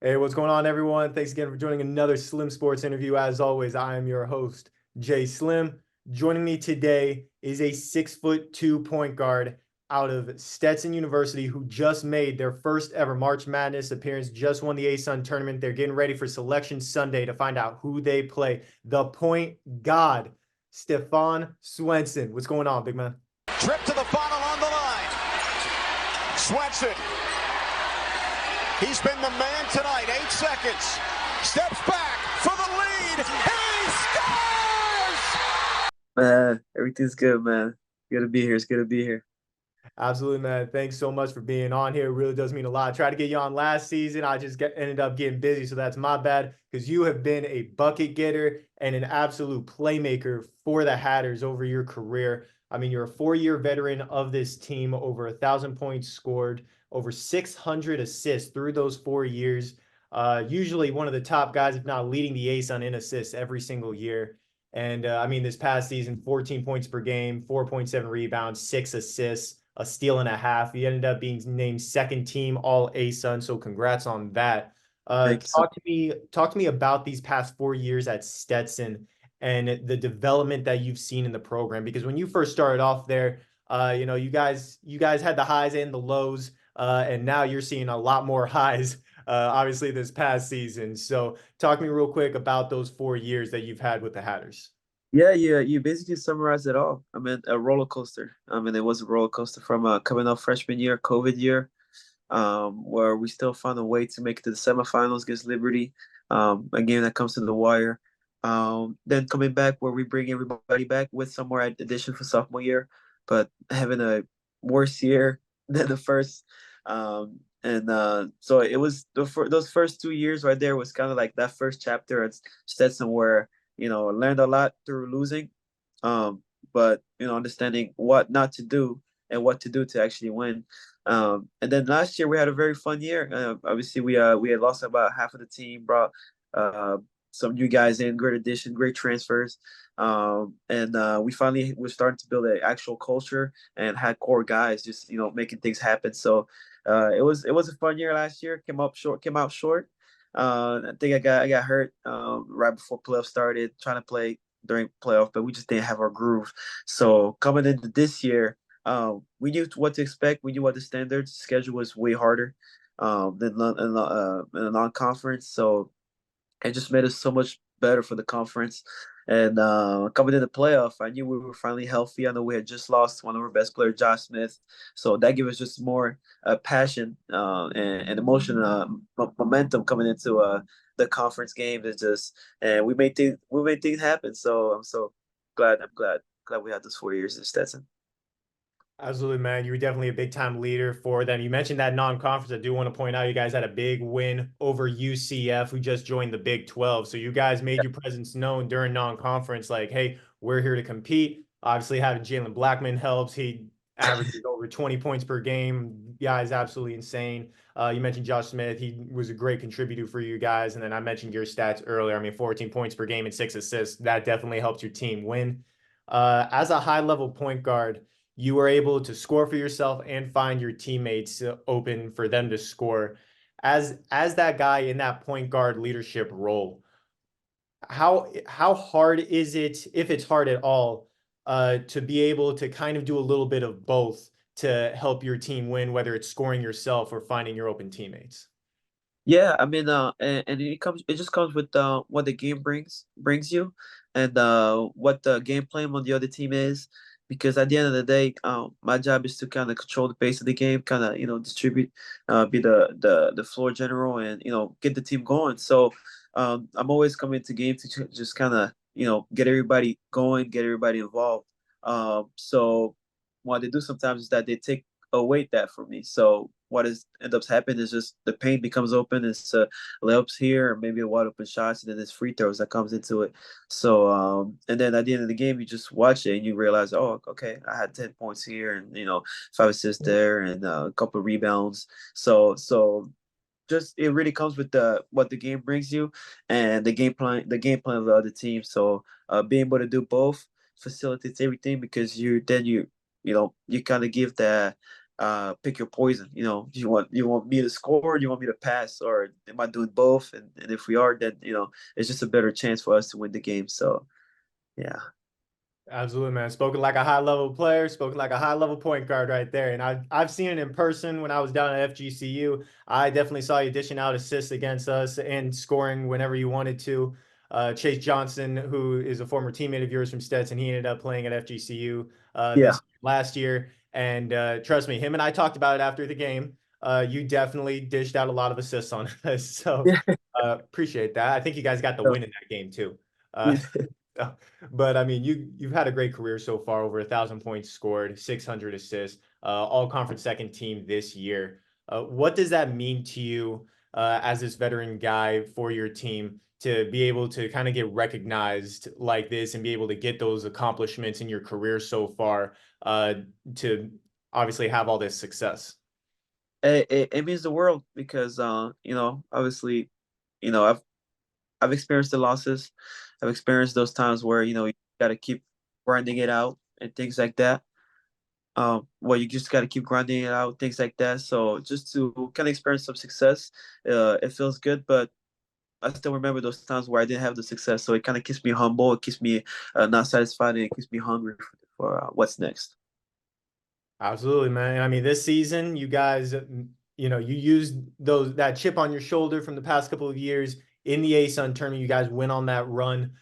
Hey, what's going on, everyone? Thanks again for joining another Slim Sports interview. As always, I am your host, Jay Slim. Joining me today is a 6'2" point guard out of Stetson University who just made their first ever March Madness appearance, just won the ASUN tournament. They're getting ready for Selection Sunday to find out who they play. The point god, Stephan Swenson. What's going on, big man? Trip to the funnel on the line. Swenson. He's been the man tonight. 8 seconds. Steps back for the lead. He scores! Man, everything's good, man. Good to be here. It's good to be here. Absolutely, man. Thanks so much for being on here. It really does mean a lot. I tried to get you on last season. I just ended up getting busy, so that's my bad because you have been a bucket getter and an absolute playmaker for the Hatters over your career. I mean, you're a 4-year veteran of this team, over 1,000 points scored, over 600 assists through those 4 years. Usually one of the top guys, if not leading the ASUN in assists every single year. And I mean, this past season, 14 points per game, 4.7 rebounds, 6 assists, a steal and a half. He ended up being named second team All-ASUN, so congrats on that. Thank you so Talk to me about these past 4 years at Stetson and the development that you've seen in the program. Because when you first started off there, you guys had the highs and the lows, and now you're seeing a lot more highs. Obviously, this past season. So, talk to me real quick about those 4 years that you've had with the Hatters. Yeah. You basically summarized it all. I mean, a roller coaster. I mean, it was a roller coaster from coming off freshman year, COVID year, where we still found a way to make it to the semifinals against Liberty, a game that comes to the wire. Then coming back where we bring everybody back with some more addition for sophomore year, but having a worse year than the first. So it was those first 2 years right there was kind of like that first chapter at Stetson where I learned a lot through losing, but understanding what not to do and what to do to actually win. And then last year we had a very fun year. Obviously we had lost about half of the team, brought uh, some new guys in, great addition, great transfers, and we finally were starting to build an actual culture and had core guys just making things happen. So it was a fun year last year. Came out short. I think I got hurt right before playoffs started, trying to play during playoff, but we just didn't have our groove. So coming into this year, we knew what to expect. We knew what the standards. Schedule was way harder in a non-conference, so it just made us so much better for the conference. And coming into the playoff, I knew we were finally healthy. I know we had just lost one of our best players, Josh Smith, so that gave us just more passion and emotion, momentum coming into the conference game. And we made things happen. So I'm so glad. I'm glad we had those 4 years in Stetson. Absolutely, man. You were definitely a big time leader for them. You mentioned that non-conference. I do want to point out you guys had a big win over UCF, who just joined the Big 12. So you guys made your presence known during non-conference, like, hey, we're here to compete. Obviously, having Jalen Blackman helps. He averages over 20 points per game. Guys, absolutely insane. You mentioned Josh Smith. He was a great contributor for you guys. And then I mentioned your stats earlier. I mean, 14 points per game and 6 assists. That definitely helps your team win. As a high-level point guard, you were able to score for yourself and find your teammates open for them to score. As that guy in that point guard leadership role, how hard is it, if it's hard at all, to be able to kind of do a little bit of both to help your team win, whether it's scoring yourself or finding your open teammates? Yeah, I mean, and it just comes with what the game brings you, and what the game plan on the other team is. Because at the end of the day, my job is to kind of control the pace of the game, kind of distribute, be the floor general, and get the team going. So, I'm always coming to game to just kind of get everybody going, get everybody involved. So what they do sometimes is that they take away that from me. So what is ends up happening is just the paint becomes open. It's layups here, or maybe a wide open shots, and then there's free throws that comes into it. So and then at the end of the game, you just watch it and you realize, oh, okay, I had 10 points here, and 5 assists there, and a couple of rebounds. So just it really comes with the what the game brings you and the game plan of the other team. So being able to do both facilitates everything because you kind of give pick your poison. Do you want me to score, or do you want me to pass, or am I doing both? And if we are, then it's just a better chance for us to win the game. So yeah. Absolutely, man. Spoken like a high level player, spoken like a high level point guard right there. And I've seen it in person when I was down at FGCU. I definitely saw you dishing out assists against us and scoring whenever you wanted to. Chase Johnson, who is a former teammate of yours from Stetson, he ended up playing at FGCU Yeah. this last year. And trust me, him and I talked about it after the game. You definitely dished out a lot of assists on us. So Yeah. appreciate that. I think you guys got the win in that game too. Uh, But I mean, you've had a great career so far, over 1,000 points scored, 600 assists, all conference second team this year. What does that mean to you as this veteran guy for your team to be able to kind of get recognized like this and be able to get those accomplishments in your career so far to obviously have all this success? It means the world because obviously, I've experienced the losses. I've experienced those times where you got to keep grinding it out and things like that. Well, you just got to keep grinding it out, things like that. So just to kind of experience some success, it feels good. But I still remember those times where I didn't have the success. So it kind of keeps me humble. It keeps me not satisfied, and it keeps me hungry for what's next. Absolutely, man. I mean, this season, you guys, you used that chip on your shoulder from the past couple of years in the ASUN tournament. You guys went on that run.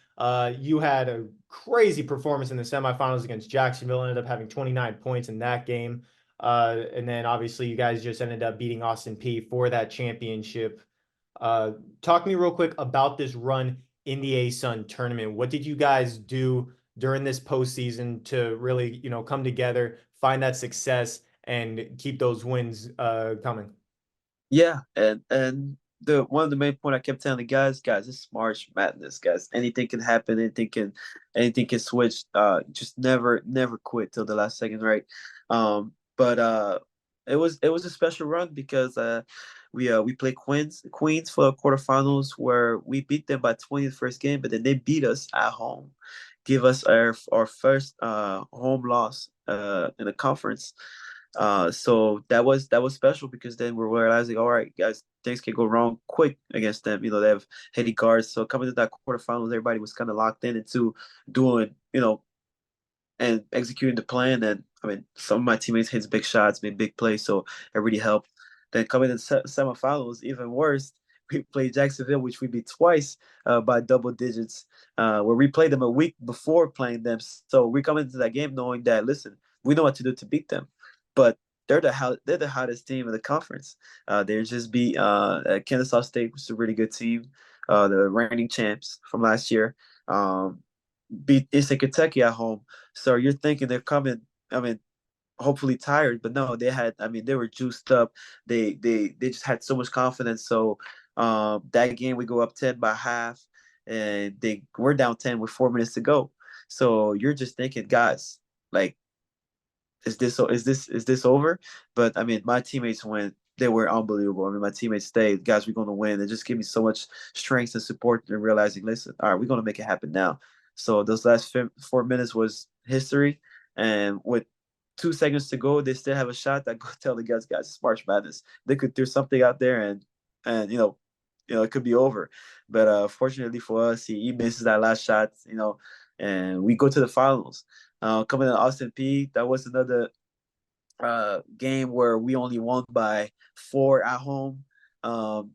You had a crazy performance in the semifinals against Jacksonville. Ended up having 29 points in that game. And then obviously you guys just ended up beating Austin P for that championship. Talk to me real quick about this run in the ASUN tournament. What did you guys do during this postseason to really, come together, find that success, and keep those wins coming? Yeah, and the one of the main point I kept telling the guys, it's March Madness, guys. Anything can happen. Anything can switch. Just never quit till the last second, right? But it was a special run because we played Queens for the quarterfinals where we beat them by 20 the first game, but then they beat us at home, give us our first home loss in the conference. So that was special because then we're realizing, all right, guys, things can go wrong quick against them. They have heady guards. So coming to that quarterfinals, everybody was kind of locked in into doing, and executing the plan. And I mean, some of my teammates hit big shots, made big plays, so it really helped. Then coming in semifinals, even worse, we played Jacksonville, which we beat twice by double digits, where we played them a week before playing them. So we come into that game knowing that, listen, we know what to do to beat them, but they're the hottest team in the conference. They're just beat Kennesaw State, which is a really good team, the reigning champs from last year. Beat Eastern Kentucky at home. So you're thinking they're coming. I mean, hopefully tired, but no, they had. I mean, they were juiced up. They just had so much confidence. So that game we go up 10 by half, and we're down 10 with 4 minutes to go. So you're just thinking, guys, like, is this over? But I mean, my teammates went. They were unbelievable. I mean, my teammates stayed. Guys, we're gonna win. It just gave me so much strength and support and realizing, listen, all right, we're gonna make it happen now. So those last 4 minutes was history, and with 2 seconds to go, they still have a shot. That go tell the guys, it's March Madness. They could do something out there, and it could be over. But fortunately for us, he misses that last shot. And we go to the finals. Coming to Austin P, that was another game where we only won by 4 at home. Um,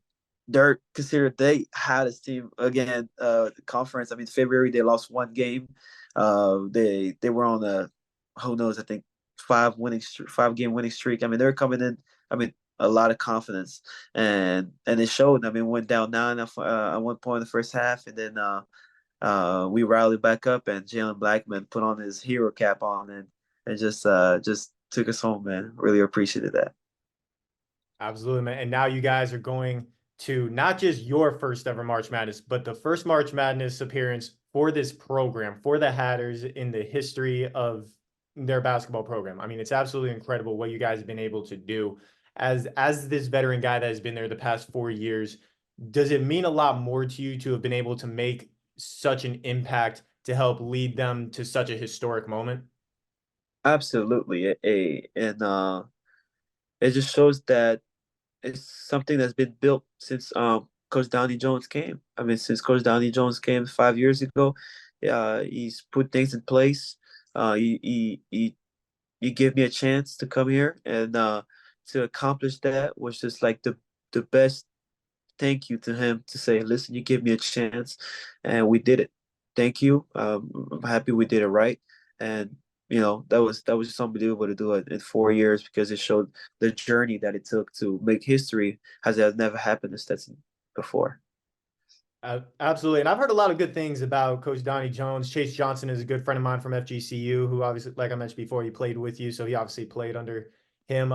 they're considered the hottest team again. Conference. I mean, February they lost one game. They were on a, who knows, I think 5 game winning streak. I mean, they're coming in. I mean, a lot of confidence, and it showed. I mean, went down 9 at one point in the first half, and then we rallied back up, and Jalen Blackman put on his hero cap on, and just took us home, man. Really appreciated that. Absolutely, man. And now you guys are going to not just your first ever March Madness, but the first March Madness appearance for this program, for the Hatters in the history of their basketball program. I mean, it's absolutely incredible what you guys have been able to do. As this veteran guy that has been there the past 4 years, does it mean a lot more to you to have been able to make such an impact to help lead them to such a historic moment? Absolutely. And it just shows that it's something that's been built since Coach Donnie Jones came. I mean, since Coach Donnie Jones came 5 years ago, he's put things in place. He gave me a chance to come here, and to accomplish that was just like the best thank you to him, to say, listen, you gave me a chance, and we did it. Thank you. I'm happy we did it right, and that was just unbelievable to do it in 4 years, because it showed the journey that it took to make history, as it has never happened to Stetson before. Absolutely. And I've heard a lot of good things about Coach Donnie Jones. Chase Johnson is a good friend of mine from FGCU, who obviously, like I mentioned before, he played with you. So he obviously played under him.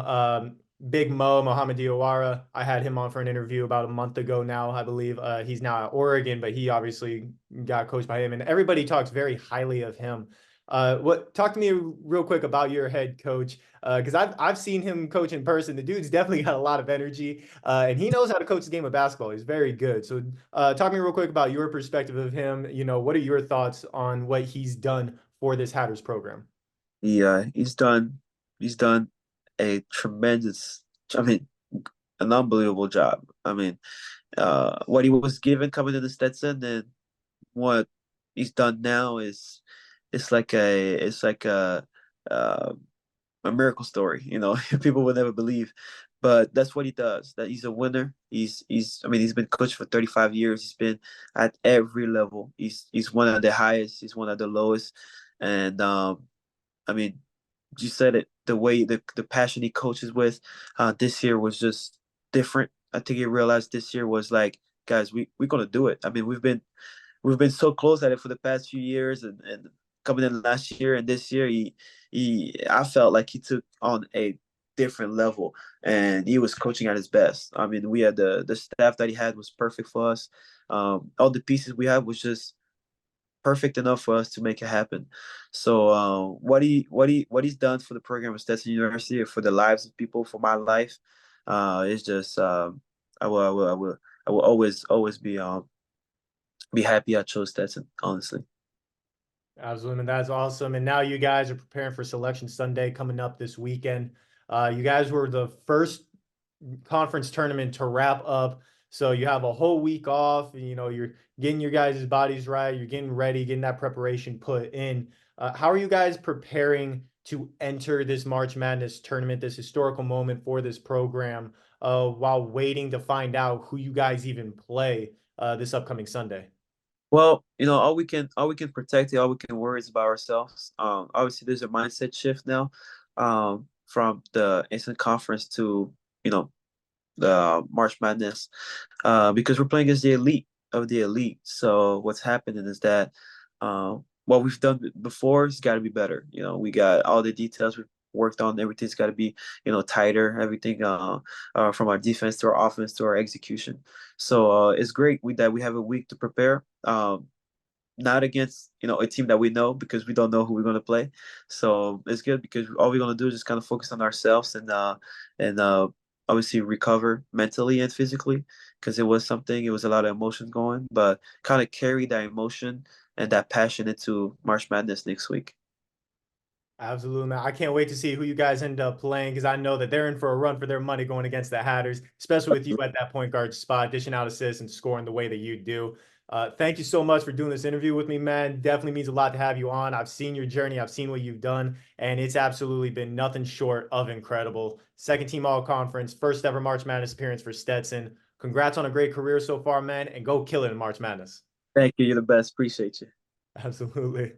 Big Mo, Mohamed Diawara, I had him on for an interview about a month ago now, I believe. He's now at Oregon, but he obviously got coached by him. And everybody talks very highly of him. Talk to me real quick about your head coach, because I've seen him coach in person. The dude's definitely got a lot of energy, and he knows how to coach the game of basketball. He's very good. So talk to me real quick about your perspective of him. What are your thoughts on what he's done for this Hatters program? Yeah, he's done a tremendous, I mean, an unbelievable job. I mean, what he was given coming into Stetson, and what he's done now is it's like uh, a miracle story. People would never believe, but that's what he does. That he's a winner. I mean, he's been coached for 35 years. He's been at every level. He's one of the highest. He's one of the lowest, and I mean, you said it. The way the passion he coaches with, this year was just different. I think he realized this year was like, guys, we're gonna do it. I mean, we've been so close at it for the past few years, and coming in last year and this year, he I felt like he took on a different level, and he was coaching at his best. I mean, we had the staff that he had was perfect for us. All the pieces we had was just perfect enough for us to make it happen. So what he's done for the program at Stetson University, for the lives of people, for my life, is just I will always be happy I chose Stetson, honestly. Absolutely, and that's awesome. And now you guys are preparing for Selection Sunday coming up this weekend. You guys were the first conference tournament to wrap up, so you have a whole week off. And, you're getting your guys' bodies right. You're getting ready, getting that preparation put in. How are you guys preparing to enter this March Madness tournament, this historical moment for this program, while waiting to find out who you guys even play this upcoming Sunday? Well, all we can protect it, all we can worry is about ourselves. Obviously, there's a mindset shift now, from the instant conference to the March Madness, because we're playing against the elite of the elite. So what's happening is that what we've done before has got to be better. We got all the details we've worked on. Everything's got to be tighter. Everything, from our defense to our offense to our execution. So it's great that we have a week to prepare. Not against a team that we know, because we don't know who we're going to play. So it's good, because all we're going to do is just kind of focus on ourselves, and obviously recover mentally and physically, because it was a lot of emotions going, but kind of carry that emotion and that passion into March Madness next week. Absolutely, man. I can't wait to see who you guys end up playing, because I know that they're in for a run for their money going against the Hatters, especially with you at that point guard spot, dishing out assists and scoring the way that you do. Thank you so much for doing this interview with me, man. Definitely means a lot to have you on. I've seen your journey, I've seen what you've done, and it's absolutely been nothing short of incredible. Second team all conference, first ever March Madness appearance for Stetson. Congrats on a great career so far, man, and go kill it in March Madness. Thank you. You're the best. Appreciate you. Absolutely.